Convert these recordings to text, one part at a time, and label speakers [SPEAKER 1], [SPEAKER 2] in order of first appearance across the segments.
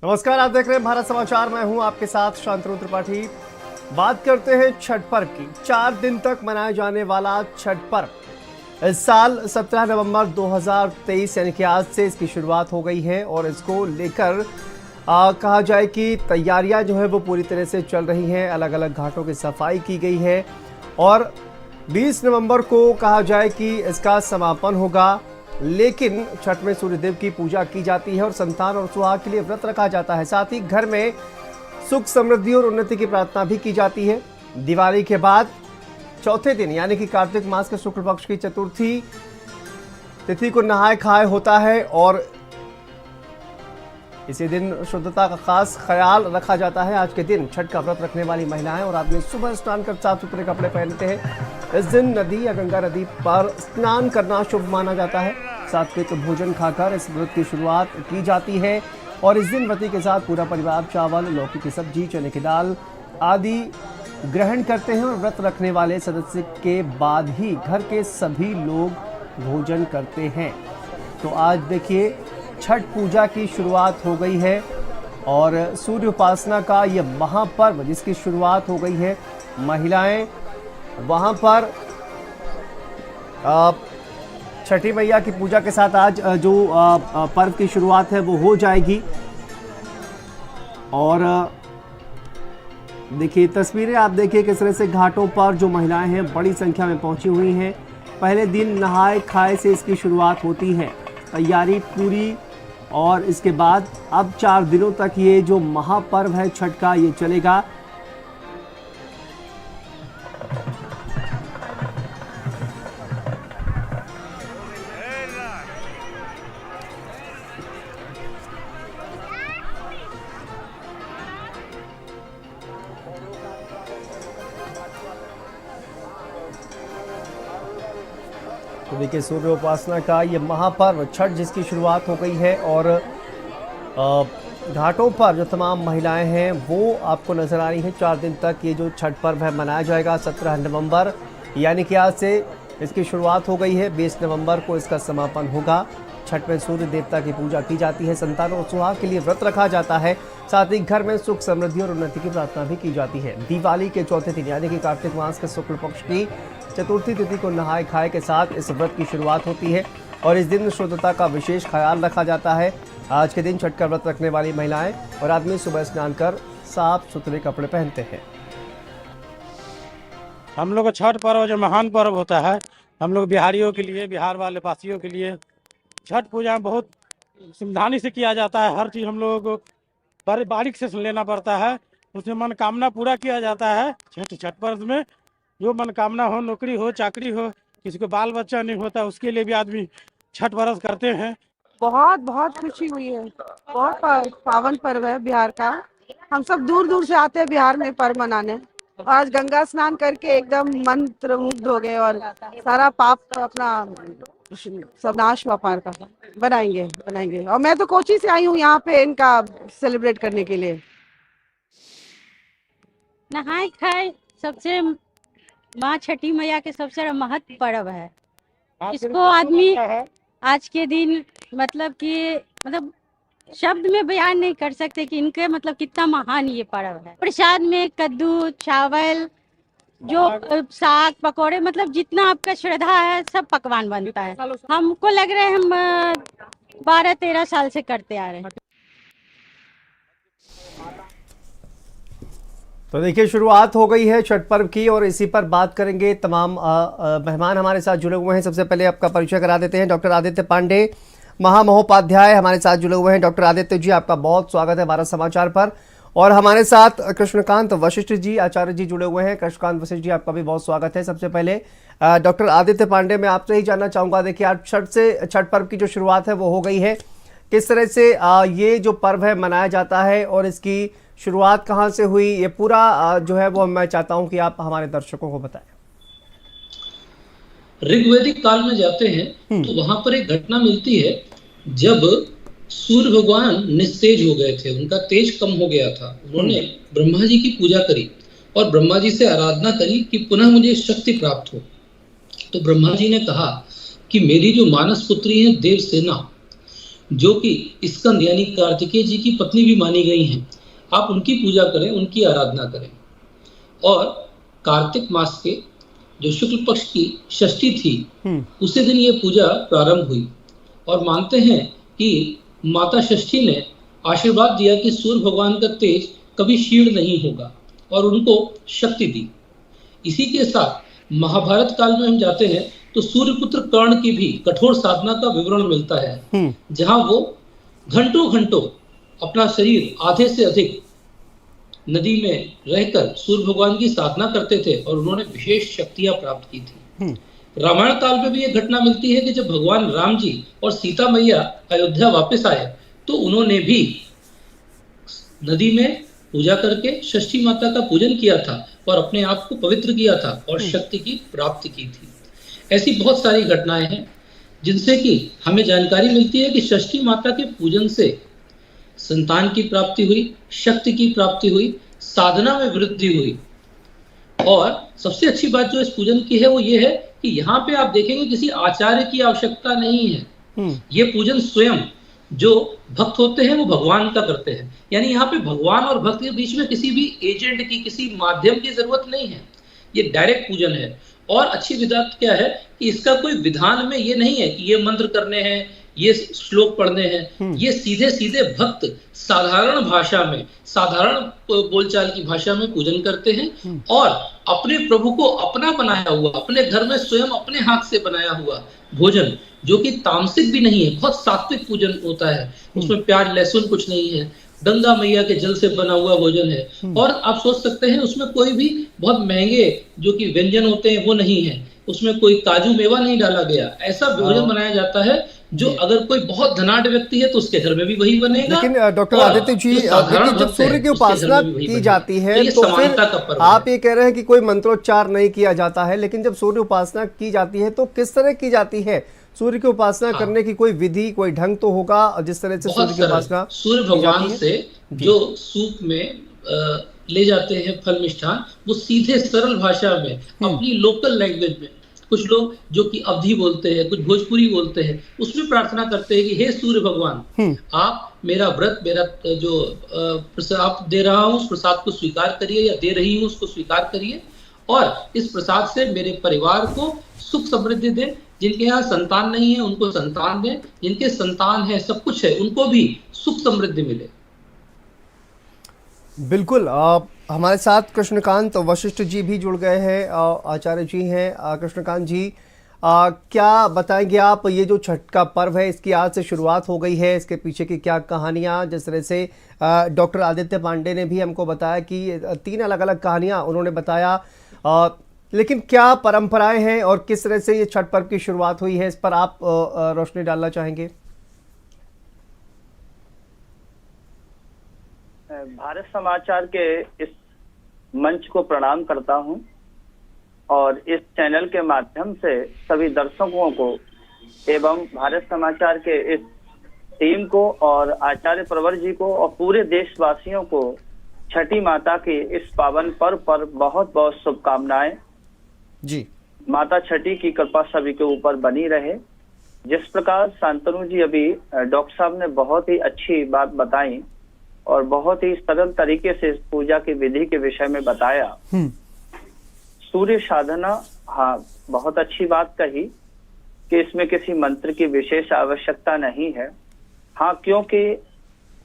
[SPEAKER 1] नमस्कार, आप देख रहे हैं भारत समाचार। मैं हूं आपके साथ शांतनु त्रिपाठी। बात करते हैं छठ पर्व की। 4 दिन तक मनाया जाने वाला छठ पर्व इस साल 17 नवंबर 2023 यानी कि आज से इसकी शुरुआत हो गई है और इसको लेकर कहा जाए कि तैयारियां जो है वो पूरी तरह से चल रही हैं। अलग अलग घाटों की सफाई की गई है और 20 नवंबर को कहा जाए कि इसका समापन होगा। लेकिन छठ में सूर्यदेव की पूजा की जाती है और संतान और सुहाग के लिए व्रत रखा जाता है। साथ ही घर में सुख समृद्धि और उन्नति की प्रार्थना भी की जाती है। दिवाली के बाद चौथे दिन यानी कि कार्तिक मास के शुक्ल पक्ष की चतुर्थी तिथि को नहाय खाए होता है और इसी दिन शुद्धता का खास ख्याल रखा जाता है। आज के दिन छठ का व्रत रखने वाली महिलाएं और आदमी सुबह स्नान कर साफ सुथरे कपड़े पहनते हैं। इस दिन नदी या गंगा नदी पर स्नान करना शुभ माना जाता है। सात्विक भोजन खाकर इस व्रत की शुरुआत की जाती है और इस दिन व्रती के साथ पूरा परिवार चावल, लौकी की सब्जी, चने की दाल आदि ग्रहण करते हैं और व्रत रखने वाले सदस्य के बाद ही घर के सभी लोग भोजन करते हैं। तो आज देखिए छठ पूजा की शुरुआत हो गई है और सूर्य उपासना का ये महापर्व जिसकी शुरुआत हो गई है। महिलाएं वहां पर छठी मैया की पूजा के साथ आज जो पर्व की शुरुआत है वो हो जाएगी। और देखिए तस्वीरें आप देखिए किस तरह से घाटों पर जो महिलाएं हैं बड़ी संख्या में पहुंची हुई हैं। पहले दिन नहाए खाए से इसकी शुरुआत होती है। तैयारी पूरी और इसके बाद अब 4 दिनों तक ये जो महापर्व है छठ का ये चलेगा। तो देखिए सूर्य उपासना का ये महापर्व छठ जिसकी शुरुआत हो गई है और घाटों पर जो तमाम महिलाएं हैं वो आपको नजर आ रही हैं। 4 दिन तक ये जो छठ पर्व है मनाया जाएगा। 17 नवंबर यानी कि आज से इसकी शुरुआत हो गई है। 20 नवंबर को इसका समापन होगा। छठ में सूर्य देवता की पूजा की जाती है। संतान और सुहाग के लिए व्रत रखा जाता है। साथ ही घर में सुख समृद्धि और उन्नति की प्रार्थना भी की जाती है। दिवाली के चौथे दिन यानी कि कार्तिक मास के शुक्ल पक्ष की चतुर्थी तिथि को नहाय खाए के साथ इस व्रत की शुरुआत होती है और इस दिन शुद्धता का विशेष ख्याल रखा जाता है। आज के दिन छठ का व्रत रखने वाली महिलाएं और आदमी सुबह स्नान कर साफ सुथरे कपड़े पहनते हैं।
[SPEAKER 2] हम लोग का छठ पर्व जो महान पर्व होता है, हम लोग बिहारियों के लिए, बिहार वाले वासियों के लिए छठ पूजा बहुत सावधानी से किया जाता है। हर चीज़ हम लोग बड़े बारीक से सुन लेना पड़ता है। उसमें मनोकामना पूरा किया जाता है। छठ पर्व में जो मनोकामना हो, नौकरी हो, चाकरी हो, किसी को बाल बच्चा नहीं होता उसके लिए भी आदमी छठ व्रत करते हैं।
[SPEAKER 3] बहुत बहुत खुशी हुई है। बहुत पावन पर्व है बिहार का। हम सब दूर दूर से आते हैं बिहार में पर्व मनाने। आज गंगा स्नान करके एकदम मंत्र मुग्ध हो गए और सारा पाप अपना सब नाश हुआ पार का। बनाएंगे और मैं तो कोची से आई हूँ यहाँ पे इनका सेलिब्रेट करने के लिए।
[SPEAKER 4] नहाय खाए सबसे माँ छठी मैया के सबसे महत्व पर्व है। इसको आदमी आज के दिन मतलब शब्द में बयान नहीं कर सकते कि इनके मतलब कितना महान ये पर्व है। प्रसाद में कद्दू, चावल, जो साग, पकोड़े मतलब जितना आपका श्रद्धा है सब पकवान बनता है। हमको लग रहा है हम 12-13 साल से करते आ रहे हैं।
[SPEAKER 1] तो देखिए शुरुआत हो गई है छठ पर्व की और इसी पर बात करेंगे। तमाम मेहमान हमारे साथ जुड़े हुए हैं। सबसे पहले आपका परिचय करा देते हैं। डॉक्टर आदित्य पांडे, महामहोपाध्याय हमारे साथ जुड़े हुए हैं। डॉक्टर आदित्य जी, आपका बहुत स्वागत है भारत समाचार पर। और हमारे साथ कृष्णकांत वशिष्ठ जी, आचार्य जी जुड़े हुए हैं। कृष्णकांत वशिष्ठ जी, आपका भी बहुत स्वागत है। सबसे पहले डॉक्टर आदित्य पांडे, मैं आपसे ही जानना चाहूँगा, देखिए आज छठ पर्व की जो शुरुआत है वो हो गई है। किस तरह से ये जो पर्व है मनाया जाता है और इसकी शुरुआत कहाँ से हुई, ये पूरा जो है वो मैं चाहता हूँ कि आप हमारे दर्शकों को बताएं।
[SPEAKER 5] ऋग्वैदिक काल में जाते हैं तो वहां पर एक घटना मिलती है जब सूर्य भगवान निस्तेज हो गए थे, उनका तेज कम हो गया था। उन्होंने ब्रह्मा जी की पूजा करी और ब्रह्मा जी से आराधना करी कि पुनः मुझे शक्ति प्राप्त हो। तो ब्रह्मा जी ने कहा कि मेरी जो मानस पुत्री है देवसेना, जो कि स्कंद यानी कार्तिकेय जी की पत्नी भी मानी गई हैं, आप उनकी पूजा करें, उनकी आराधना करें। और कार्तिक मास के जो शुक्ल पक्ष की षष्ठी थी, उसी दिन ये पूजा प्रारंभ हुई और मानते हैं कि माता षष्ठी ने आशीर्वाद दिया कि सूर्य भगवान का तेज कभी क्षीण नहीं होगा और उनको शक्ति दी। इसी के साथ महाभारत काल में हम जाते हैं तो सूर्यपुत्र कर्ण की भी कठोर साधना का विवरण मिलता है, जहां वो घंटों घंटों अपना शरीर आधे से अधिक नदी में रहकर सूर्य भगवान की साधना करते थे और उन्होंने विशेष शक्तियां प्राप्त की थी। रामायण काल में भी ये घटना मिलती है कि जब भगवान राम जी और सीता मैया अयोध्या वापस आए तो उन्होंने भी नदी में पूजा करके षष्ठी माता का पूजन किया था और अपने आप को पवित्र किया था और शक्ति की प्राप्ति की थी। ऐसी बहुत सारी घटनाएं हैं जिनसे कि हमें जानकारी मिलती है कि षष्ठी माता के पूजन से संतान की प्राप्ति हुई, शक्ति की प्राप्ति हुई, साधना में वृद्धि हुई। और सबसे अच्छी बात जो इस पूजन की है वो ये है कि यहाँ पे आप देखेंगे किसी आचार्य की आवश्यकता नहीं है। ये पूजन स्वयं जो भक्त होते हैं वो भगवान का करते हैं, यानी यहाँ पे भगवान और भक्त के बीच में किसी भी एजेंट की, किसी माध्यम की जरूरत नहीं है। ये डायरेक्ट पूजन है। और अच्छी बात क्या है कि इसका कोई विधान में ये नहीं है कि ये मंत्र करने हैं, ये श्लोक पढ़ने हैं। ये सीधे सीधे भक्त साधारण भाषा में, साधारण बोलचाल की भाषा में पूजन करते हैं और अपने प्रभु को अपना बनाया हुआ, अपने घर में स्वयं अपने हाथ से बनाया हुआ भोजन, जो कि तामसिक भी नहीं है, बहुत सात्विक पूजन होता है। उसमें प्याज लहसुन कुछ नहीं है, गंगा मैया के जल से बना हुआ भोजन है। और आप सोच सकते हैं उसमें कोई भी बहुत महंगे जो कि व्यंजन होते हैं वो नहीं है, उसमें कोई काजू मेवा नहीं डाला गया। ऐसा भोजन बनाया जाता है जो अगर कोई बहुत धनाढ़ व्यक्ति है तो उसके घर में भी वही बनेगा।
[SPEAKER 1] लेकिन डॉक्टर आदित्य जी, जब सूर्य की उपासना की जाती है तो फिर आप ये कह रहे हैं कि कोई मंत्रोच्चार नहीं किया जाता है, लेकिन जब सूर्य उपासना की जाती है तो किस तरह की जाती है? सूर्य की उपासना करने की कोई विधि, कोई ढंग तो होगा जिस तरह से सूर्य की उपासना?
[SPEAKER 5] सूर्य भगवान से जो सूप में ले जाते हैं फल मिष्ठान, वो सीधे सरल भाषा में अपनी लोकल लैंग्वेज में, कुछ लोग जो कि अवधी बोलते हैं, कुछ भोजपुरी बोलते हैं, उसमें प्रार्थना करते हैं कि हे सूर्य भगवान, आप मेरा व्रत, मेरा जो प्रसाद दे रहा हूँ उस प्रसाद को स्वीकार करिए, या दे रही हूँ उसको स्वीकार करिए, और इस प्रसाद से मेरे परिवार को सुख समृद्धि दें। जिनके यहाँ संतान नहीं है उनको संतान दें, जिनके संतान है, सब कुछ है, उनको भी सुख समृद्धि मिले।
[SPEAKER 1] बिल्कुल। हमारे साथ कृष्णकांत वशिष्ठ जी भी जुड़ गए हैं, आचार्य जी हैं। कृष्णकांत जी, क्या बताएंगे आप, ये जो छठ का पर्व है इसकी आज से शुरुआत हो गई है, इसके पीछे की क्या कहानियाँ? जिस तरह से डॉक्टर आदित्य पांडे ने भी हमको बताया कि 3 अलग अलग कहानियाँ उन्होंने बताया, लेकिन क्या परंपराएं हैं और किस तरह से ये छठ पर्व की शुरुआत हुई है, इस पर आप रोशनी डालना चाहेंगे?
[SPEAKER 6] भारत समाचार के इस मंच को प्रणाम करता हूं और इस चैनल के माध्यम से सभी दर्शकों को एवं भारत समाचार के इस टीम को और आचार्य प्रवर जी को और पूरे देशवासियों को छठी माता के इस पावन पर्व पर बहुत बहुत शुभकामनाएं
[SPEAKER 1] जी।
[SPEAKER 6] माता छठी की कृपा सभी के ऊपर बनी रहे। जिस प्रकार शांतनु जी अभी डॉक्टर साहब ने बहुत ही अच्छी बात बताई और बहुत ही सरल तरीके से इस पूजा की विधि के विषय में बताया। सूर्य साधना, हाँ, बहुत अच्छी बात कही कि इसमें किसी मंत्र की विशेष आवश्यकता नहीं है। हाँ, क्योंकि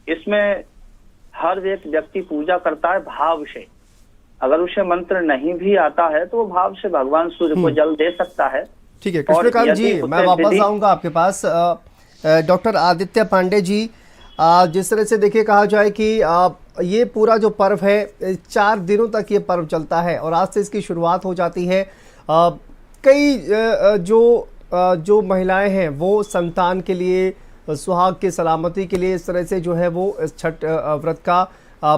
[SPEAKER 6] इसमें हर एक व्यक्ति पूजा करता है भाव से। अगर उसे मंत्र नहीं भी आता है तो वो भाव से भगवान सूर्य को जल दे सकता है।
[SPEAKER 1] ठीक है कृष्णकांत जी, मैं वापस आऊंगा आपके पास। डॉक्टर आदित्य पांडे जी, जिस तरह से देखिए कहा जाए कि ये पूरा जो पर्व है 4 दिनों तक ये पर्व चलता है और आज से इसकी शुरुआत हो जाती है। कई जो महिलाएं हैं वो संतान के लिए, सुहाग की सलामती के लिए इस तरह से जो है वो छठ व्रत का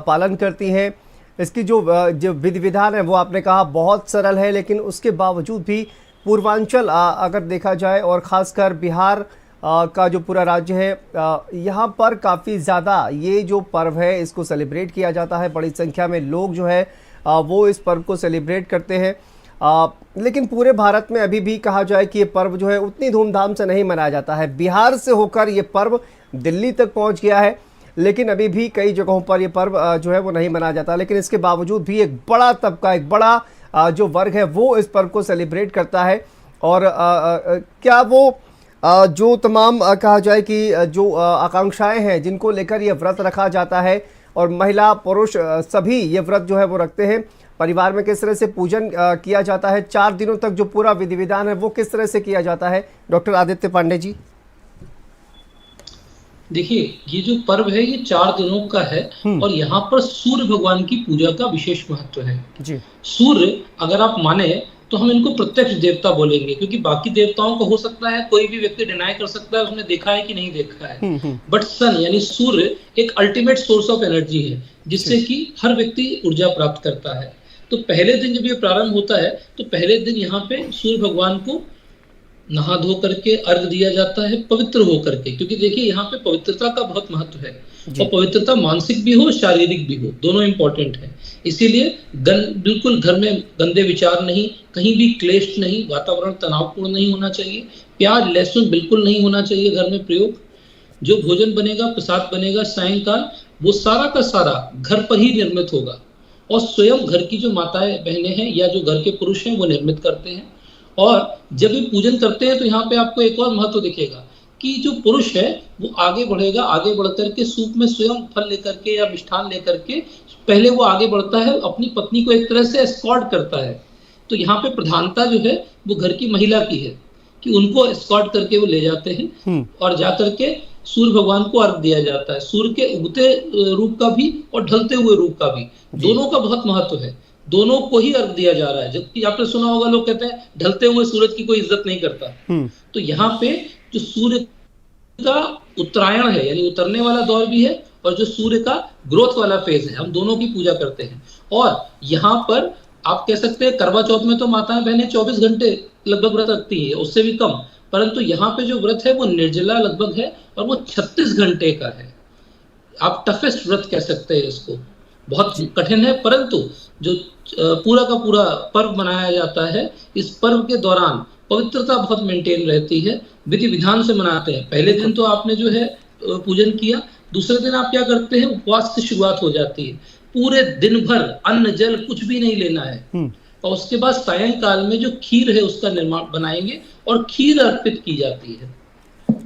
[SPEAKER 1] पालन करती हैं। इसकी जो विधि विधान है वो आपने कहा बहुत सरल है, लेकिन उसके बावजूद भी पूर्वांचल अगर देखा जाए और ख़ासकर बिहार का जो पूरा राज्य है, यहाँ पर काफ़ी ज़्यादा ये जो पर्व है इसको सेलिब्रेट किया जाता है। बड़ी संख्या में लोग जो है वो इस पर्व को सेलिब्रेट करते हैं। लेकिन पूरे भारत में अभी भी कहा जाए कि ये पर्व जो है उतनी धूमधाम से नहीं मनाया जाता है। बिहार से होकर ये पर्व दिल्ली तक पहुंच गया है, लेकिन अभी भी कई जगहों पर यह पर्व जो है वो नहीं मनाया जाता। लेकिन इसके बावजूद भी एक बड़ा तबका, एक बड़ा जो वर्ग है वो इस पर्व को सेलिब्रेट करता है। और क्या वो जो तमाम कहा जाए कि जो आकांक्षाएं हैं जिनको लेकर ये व्रत रखा जाता है, और महिला पुरुष सभी ये व्रत जो है वो रखते हैं, परिवार में किस तरह से पूजन किया जाता है, 4 दिनों तक जो पूरा विधि विधान है वो किस तरह से किया जाता है, डॉक्टर आदित्य पांडे जी?
[SPEAKER 5] देखिए, ये जो पर्व है ये 4 दिनों का है और यहाँ पर सूर्य भगवान की पूजा का विशेष महत्व है
[SPEAKER 1] जी।
[SPEAKER 5] सूर्य अगर आप माने तो हम इनको प्रत्यक्ष देवता बोलेंगे, क्योंकि बाकी देवताओं को हो सकता है कोई भी व्यक्ति डिनाई कर सकता है उसने देखा है कि नहीं देखा है, बट सन यानी सूर्य एक अल्टीमेट सोर्स ऑफ एनर्जी है जिससे कि हर व्यक्ति ऊर्जा प्राप्त करता है। तो पहले दिन जब ये प्रारंभ होता है तो पहले दिन यहाँ पे सूर्य भगवान को नहा धो करके अर्घ दिया जाता है, पवित्र हो करके, क्योंकि देखिए यहाँ पे पवित्रता का बहुत महत्व है और पवित्रता मानसिक भी हो शारीरिक भी हो, दोनों इंपॉर्टेंट है। इसीलिए बिल्कुल घर में गंदे विचार नहीं, कहीं भी क्लेश नहीं, वातावरण तनावपूर्ण नहीं होना चाहिए, प्याज लहसुन बिल्कुल नहीं होना चाहिए घर में प्रयोग। जो भोजन बनेगा, प्रसाद बनेगा सायंकाल, वो सारा का सारा घर पर ही निर्मित होगा और स्वयं घर की जो माताएं बहनें हैं या जो घर के पुरुष हैं वो निर्मित करते हैं। और जब ये पूजन करते हैं तो यहाँ पे आपको एक और महत्व दिखेगा कि जो पुरुष है वो आगे बढ़ेगा, आगे बढ़ करके सूप में स्वयं फल लेकर के या मिष्ठान लेकर के पहले वो आगे बढ़ता है, अपनी पत्नी को एक तरह से एस्कॉर्ट करता है। तो यहाँ पे प्रधानता जो है वो घर की महिला की है कि उनको एस्कॉर्ट करके वो ले जाते हैं और जाकर के सूर्य भगवान को अर्घ दिया जाता है। सूर्य के उगते रूप का भी और ढलते हुए रूप का भी, दोनों का बहुत महत्व है, दोनों को ही अर्घ दिया जा रहा है। जबकि आपने सुना होगा लोग कहते हैं ढलते हुए सूरज की कोई इज्जत नहीं करता, तो यहाँ पे जो सूर्य का उत्तरायण है यानी उतरने वाला दौर भी है और जो सूर्य का ग्रोथ वाला फेज है, हम दोनों की पूजा करते हैं। और यहाँ पर आप कह सकते हैं करवा चौथ में तो माताएं बहनें 24 घंटे लगभग व्रत रखती है, उससे भी कम, परंतु यहाँ पे जो व्रत है वो निर्जला लगभग है और वो 36 घंटे का है। आप टफेस्ट व्रत कह सकते हैं इसको, बहुत कठिन है, परंतु जो पूरा का पूरा पर्व मनाया जाता है, इस पर्व के दौरान पवित्रता बहुत मेंटेन रहती है, विधि विधान से मनाते हैं। पहले दिन तो आपने जो है पूजन किया, दूसरे दिन आप क्या करते हैं, उपवास से शुरुआत हो जाती है, पूरे दिन भर अन्न जल कुछ भी नहीं लेना है और उसके बाद सायंकाल में जो खीर है उसका निर्माण बनाएंगे और खीर अर्पित की जाती है।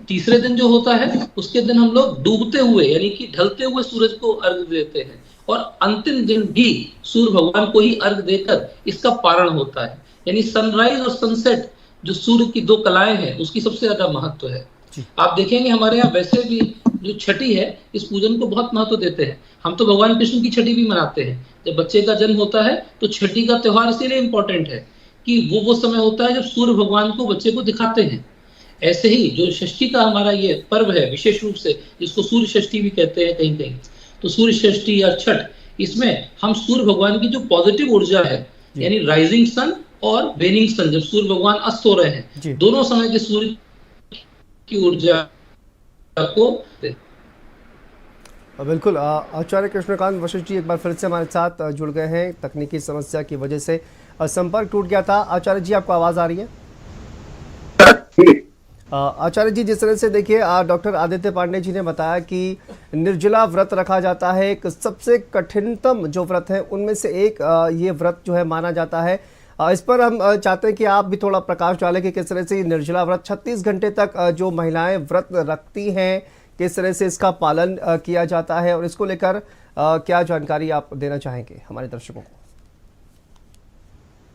[SPEAKER 5] तीसरे दिन जो होता है उसके दिन हम लोग डूबते हुए यानी कि ढलते हुए सूरज को अर्घ देते हैं और अंतिम दिन भी सूर्य भगवान को ही अर्घ देकर इसका पारण होता है। यानी सनराइज और सनसेट जो सूर्य की दो कलाएं हैं उसकी सबसे ज्यादा महत्व है। आप देखेंगे हमारे यहाँ वैसे भी जो छठी है इस पूजन को बहुत महत्व देते हैं। हम तो भगवान कृष्ण की छठी भी मनाते हैं, जब बच्चे का जन्म होता है तो छठी का त्योहार इसीलिए इंपॉर्टेंट है कि वो समय होता है जब सूर्य भगवान को बच्चे को दिखाते हैं। ऐसे ही जो षष्ठी का हमारा ये पर्व है विशेष रूप से, जिसको सूर्य षष्ठी भी कहते हैं कहीं कहीं, तो सूर्य षष्ठी या छठ, इसमें हम सूर्य भगवान की जो पॉजिटिव ऊर्जा है यानी राइजिंग सन और वेनिंग सन, जब सूर्य भगवान अस्त हो रहे हैं, दोनों समय के सूर्य की ऊर्जा को
[SPEAKER 1] बिल्कुल। आचार्य कृष्णकांत वशिष्ठ जी एक बार फिर से हमारे साथ जुड़ गए हैं, तकनीकी समस्या की वजह से संपर्क टूट गया था। आचार्य जी आपको आवाज आ रही है? आचार्य जी, जिस तरह से देखिए डॉक्टर आदित्य पांडे जी ने बताया कि निर्जला व्रत रखा जाता है, एक सबसे कठिनतम जो व्रत है उनमें से एक ये व्रत जो है माना जाता है। इस पर हम चाहते हैं कि आप भी थोड़ा प्रकाश डालें कि किस तरह से निर्जला व्रत 36 घंटे तक जो महिलाएं व्रत रखती हैं, किस तरह से इसका पालन किया जाता है और इसको लेकर क्या जानकारी आप देना चाहेंगे हमारे दर्शकों को?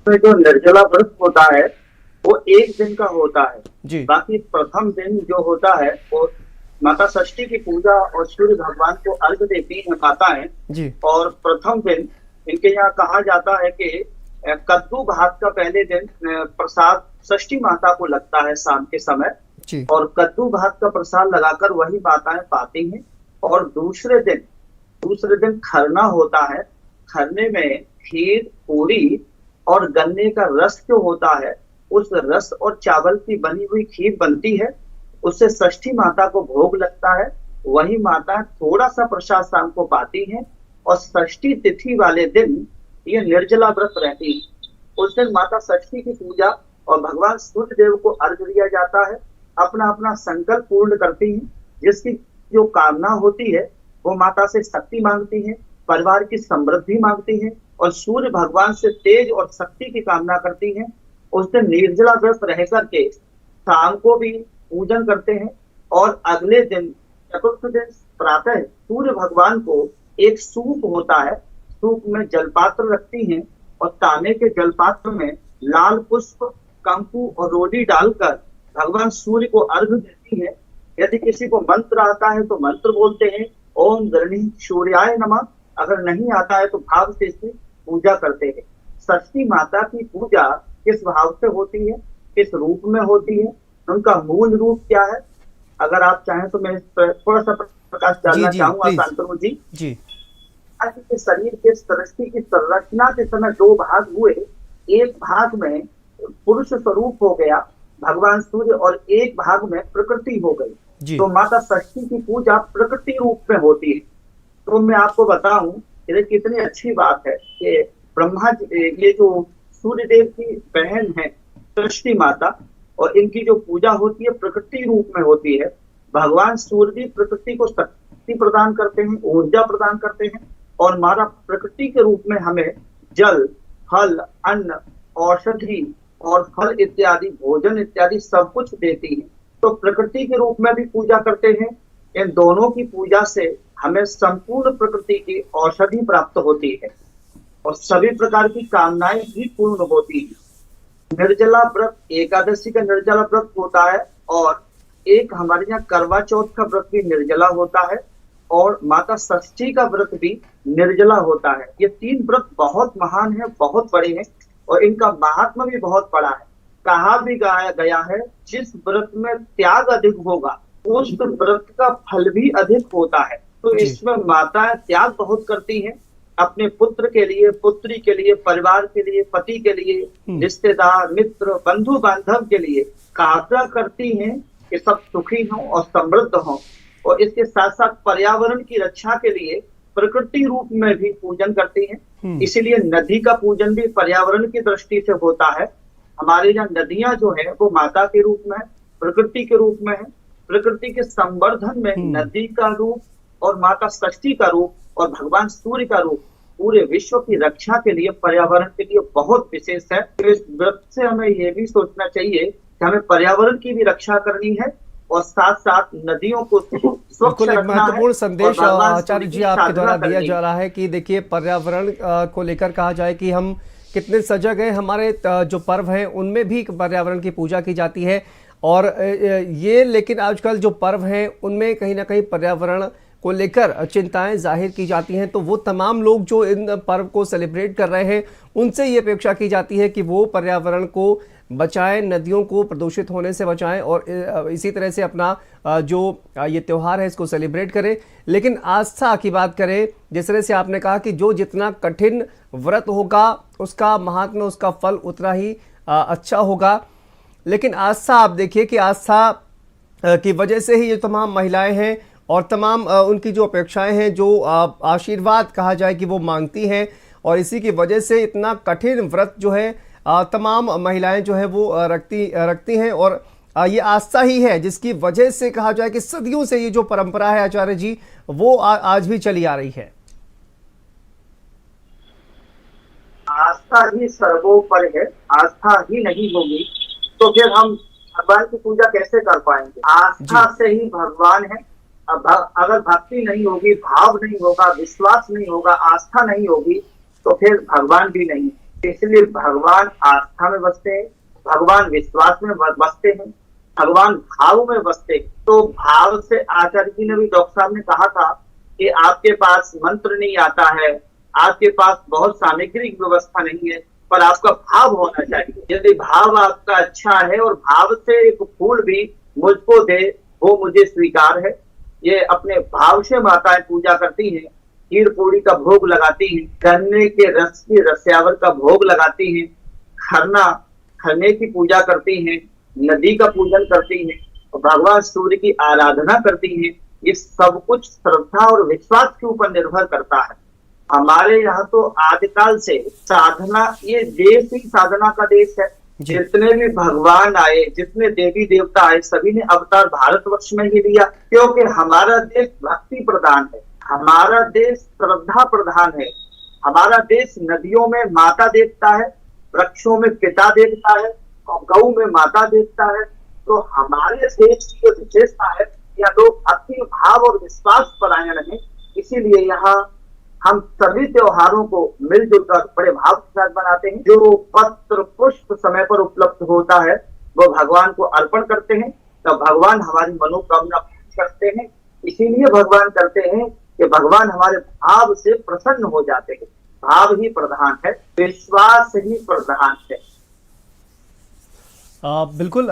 [SPEAKER 7] तो जो निर्जला व्रत होता है वो एक दिन का होता है
[SPEAKER 1] जी।
[SPEAKER 7] बाकी प्रथम दिन जो होता है वो माता षष्ठी की पूजा और सूर्य भगवान को अर्घ देती है माताएं जी। और प्रथम दिन इनके यहाँ कहा जाता है कि कद्दू भात का पहले दिन प्रसाद षष्ठी माता को लगता है शाम के समय जी। और कद्दू भात का प्रसाद लगाकर वही माताएं पाती हैं। और दूसरे दिन खरना होता है। खरने में खीर, पूरी और गन्ने का रस जो होता है उस रस और चावल की बनी हुई खीर बनती है, उससे षष्ठी माता को भोग लगता है। वही माता थोड़ा सा प्रसाद शाम को पाती हैं और षष्ठी तिथि वाले दिन ये निर्जला व्रत रहती है। उस दिन माता षष्ठी की पूजा और भगवान सूर्य देव को अर्घ दिया जाता है। अपना अपना संकल्प पूर्ण करती हैं, जिसकी जो कामना होती है वो माता से शक्ति मांगती है, परिवार की समृद्धि मांगती है और सूर्य भगवान से तेज और शक्ति की कामना करती है। उस दिन निर्जला व्रत रह करके शाम को भी पूजन करते हैं और अगले दिन चतुर्थ दिन प्रातः सूर्य भगवान को एक सूप होता है, सूप में जलपात्र रखती हैं और तांबे के जलपात्र में लाल पुष्प, कंकु और रोली डालकर भगवान सूर्य को अर्घ देती है। यदि किसी को मंत्र आता है तो मंत्र बोलते हैं, ओम गृणी सूर्याय नमः। अगर नहीं आता है तो भाव से इसकी पूजा करते हैं। षष्ठी माता की पूजा किस भाव से होती है, किस रूप में होती है, उनका मूल रूप क्या है, अगर आप चाहें तो मैं इस पर थोड़ा सा प्रकाश डालना चाहूंगा शांतनु जी। के शरीर के सृष्टि की संरचना के समय दो भाग हुए। एक भाग में पुरुष स्वरूप हो गया भगवान सूर्य और एक भाग में प्रकृति हो गई। तो माता षष्ठी की पूजा प्रकृति रूप में होती है। तो मैं आपको बताऊं ये कितनी अच्छी बात है कि ब्रह्मा ये जो सूर्य देव की बहन है सृष्टि माता, और इनकी जो पूजा होती है प्रकृति रूप में होती है। भगवान सूर्य भी प्रकृति को शक्ति प्रदान करते हैं, ऊर्जा प्रदान करते हैं और माता प्रकृति के रूप में हमें जल, फल, अन्न, औषधि और फल इत्यादि, भोजन इत्यादि सब कुछ देती है। तो प्रकृति के रूप में भी पूजा करते हैं। इन दोनों की पूजा से हमें संपूर्ण प्रकृति की औषधि प्राप्त होती है और सभी प्रकार की कामनाएं भी पूर्ण होती है। निर्जला व्रत एकादशी का निर्जला व्रत होता है और एक हमारे यहाँ करवा चौथ का व्रत भी निर्जला होता है और माता षष्ठी का व्रत भी निर्जला होता है। ये तीन व्रत बहुत महान है, बहुत बड़े हैं और इनका महात्मा भी बहुत बड़ा है। कहा भी गया है जिस व्रत में त्याग अधिक होगा उस व्रत का फल भी अधिक होता है। तो इसमें माता त्याग बहुत करती हैं अपने पुत्र के लिए, पुत्री के लिए, परिवार के लिए, पति के लिए, रिश्तेदार, मित्र, बंधु बांधव के लिए कामना करती हैं कि सब सुखी हों और समृद्ध हों। और इसके साथ साथ पर्यावरण की रक्षा के लिए प्रकृति रूप में भी पूजन करती हैं। इसीलिए नदी का पूजन भी पर्यावरण की दृष्टि से होता है। हमारे यहाँ नदियां जो है वो माता के रूप में है, प्रकृति के रूप में है। प्रकृति के संवर्धन में नदी का रूप और माता षष्ठी का रूप और भगवान सूर्य का रूप पूरे विश्व की रक्षा के लिए, पर्यावरण के लिए बहुत विशेष है। तो इस व्रत से हमें ये भी सोचना चाहिए कि हमें पर्यावरण की भी रक्षा करनी है और साथ साथ नदियों को स्वच्छ रखना है।
[SPEAKER 1] महत्वपूर्ण संदेश आचार्य जी आपके द्वारा दिया जा रहा है कि देखिए पर्यावरण को लेकर कहा जाए कि हम कितने सजग हैं। हमारे जो पर्व हैं उनमें भी पर्यावरण की पूजा की जाती है और ये लेकिन आजकल जो पर्व हैं उनमें कहीं ना कहीं पर्यावरण को लेकर चिंताएं जाहिर की जाती हैं। तो वो तमाम लोग जो इन पर्व को सेलिब्रेट कर रहे हैं उनसे ये अपेक्षा की जाती है कि वो पर्यावरण को बचाएं, नदियों को प्रदूषित होने से बचाएं और इसी तरह से अपना जो ये त्यौहार है इसको सेलिब्रेट करें। लेकिन आस्था की बात करें, जिस तरह से आपने कहा कि जो जितना कठिन व्रत होगा उसका महात्म्य, उसका फल उतना ही अच्छा होगा। लेकिन आस्था आप देखिए कि आस्था की वजह से ही ये तमाम महिलाएं हैं और तमाम उनकी जो अपेक्षाएं हैं, जो आशीर्वाद कहा जाए कि वो मांगती हैं और इसी की वजह से इतना कठिन व्रत जो है तमाम महिलाएं जो है वो रखती हैं और ये आस्था ही है जिसकी वजह से कहा जाए कि सदियों से ये जो परंपरा है आचार्य जी वो आज भी चली आ रही है।
[SPEAKER 7] आस्था ही सर्वोपरि है। आस्था ही नहीं होगी तो फिर हम भगवान की पूजा कैसे कर पाएंगे। आस्था से ही भगवान है। अगर भक्ति नहीं होगी, भाव नहीं होगा, विश्वास नहीं होगा, आस्था नहीं होगी तो फिर भगवान भी नहीं। इसलिए भगवान आस्था में बसते हैं, भगवान विश्वास में बसते हैं, भगवान भाव में बसते हैं। तो भाव से आचार्य जी ने भी, डॉक्टर साहब ने कहा था कि आपके पास मंत्र नहीं आता है, आपके पास बहुत सामग्री की व्यवस्था नहीं है, पर आपका भाव होना चाहिए। यदि भाव आपका अच्छा है और भाव से एक फूल भी मुझको दे वो मुझे स्वीकार है। ये अपने भाव से माताएं पूजा करती हैं। खीर पूरी का भोग लगाती हैं, गन्ने के रस की रस्यावर का भोग लगाती हैं, खरने की पूजा करती हैं, नदी का पूजन करती हैं और भगवान सूर्य की आराधना करती हैं। ये सब कुछ श्रद्धा और विश्वास के ऊपर निर्भर करता है। हमारे यहाँ तो आदिकाल से साधना, ये देश ही साधना का देश है। जितने भी भगवान आए, जितने देवी देवता आए, सभी ने अवतार भारतवर्ष में ही लिया, क्योंकि हमारा देश भक्ति प्रधान है, हमारा देश श्रद्धा प्रधान है, हमारा देश नदियों में माता देखता है, वृक्षों में पिता देखता है और गऊ में माता देखता है। तो हमारे देश की जो विशेषता है, यह लोग भक्ति भाव और विश्वास परायण है, इसीलिए यहाँ हम सभी त्योहारों को मिलजुल कर बड़े भाव के साथ बनाते हैं। जो पत्र पुष्प समय पर उपलब्ध होता है वो भगवान को अर्पण करते हैं, तब भगवान हमारी मनोकामना पूर्ण करते हैं। इसीलिए भगवान करते हैं कि भगवान हमारे भाव से प्रसन्न हो जाते हैं। भाव ही प्रधान है, विश्वास ही प्रधान है।
[SPEAKER 1] बिल्कुल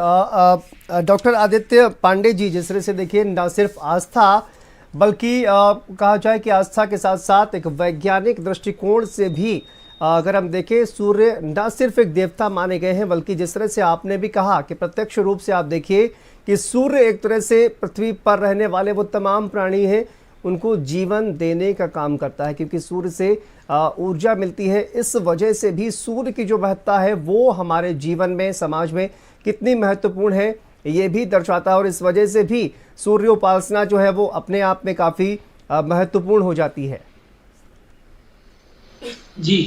[SPEAKER 1] डॉक्टर आदित्य पांडे जी, जिस तरह से देखिए न सिर्फ आस्था बल्कि कहा जाए कि आस्था के साथ साथ एक वैज्ञानिक दृष्टिकोण से भी अगर हम देखें, सूर्य न सिर्फ एक देवता माने गए हैं, बल्कि जिस तरह से आपने भी कहा कि प्रत्यक्ष रूप से आप देखिए कि सूर्य एक तरह से पृथ्वी पर रहने वाले वो तमाम प्राणी हैं, उनको जीवन देने का काम करता है, क्योंकि सूर्य से ऊर्जा मिलती है। इस वजह से भी सूर्य की जो महत्ता है वो हमारे जीवन में, समाज में कितनी महत्वपूर्ण है ये भी दर्शाता है, और इस वजह से भी सूर्य उपासना जो है वो अपने आप में काफ़ी महत्वपूर्ण हो जाती है।
[SPEAKER 5] जी,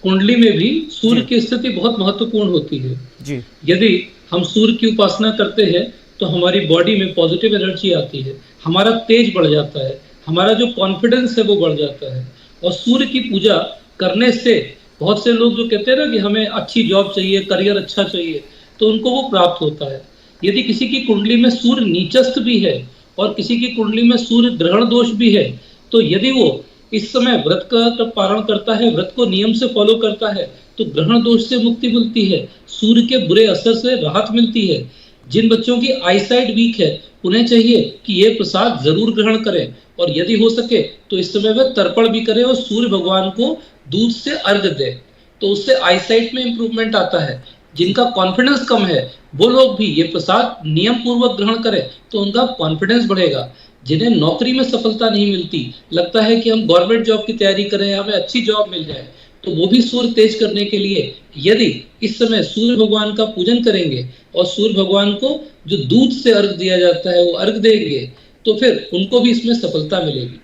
[SPEAKER 5] कुंडली में भी सूर्य की स्थिति बहुत महत्वपूर्ण होती है
[SPEAKER 1] जी।
[SPEAKER 5] यदि हम सूर्य की उपासना करते हैं तो हमारी बॉडी में पॉजिटिव एनर्जी आती है, हमारा तेज बढ़ जाता है, हमारा जो कॉन्फिडेंस है वो बढ़ जाता है। और सूर्य की पूजा करने से बहुत से लोग जो कहते हैं ना कि हमें अच्छी जॉब चाहिए, करियर अच्छा चाहिए, तो उनको वो प्राप्त होता है। यदि किसी की कुंडली में सूर्य नीचस्थ भी है और किसी की कुंडली में सूर्य ग्रहण दोष भी है, तो यदि वो इस समय व्रत का पारण करता है, व्रत को नियम से फॉलो करता है, तो ग्रहण दोष से मुक्ति मिलती है, सूर्य के बुरे असर से राहत मिलती है। जिन बच्चों की आईसाइट वीक है उन्हें चाहिए कि ये प्रसाद जरूर ग्रहण करें, और यदि हो सके तो इस समय वे तर्पण भी करें और सूर्य भगवान को दूध से अर्घ्य दें, तो उससे आईसाइट में इंप्रूवमेंट आता है। जिनका कॉन्फिडेंस कम है वो लोग भी ये प्रसाद नियम पूर्वक ग्रहण करें तो उनका कॉन्फिडेंस बढ़ेगा। जिन्हें नौकरी में सफलता नहीं मिलती, लगता है कि हम गवर्नमेंट जॉब की तैयारी करें, हमें अच्छी जॉब मिल जाए, तो वो भी सूर्य तेज करने के लिए यदि इस समय सूर्य भगवान का पूजन करेंगे और सूर्य भगवान को जो दूध से अर्घ दिया जाता है वो अर्घ देंगे, तो फिर उनको भी इसमें सफलता मिलेगी।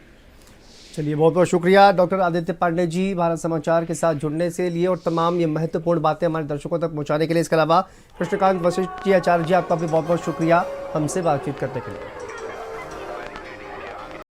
[SPEAKER 1] चलिए, बहुत बहुत शुक्रिया डॉक्टर आदित्य पांडे जी भारत समाचार के साथ जुड़ने से लिए और तमाम ये महत्वपूर्ण बातें हमारे दर्शकों तक पहुंचाने के लिए। इसके अलावा कृष्णकांत वशिष्ठ जी, आचार्य जी, आपका भी बहुत बहुत शुक्रिया हमसे बातचीत करने के लिए।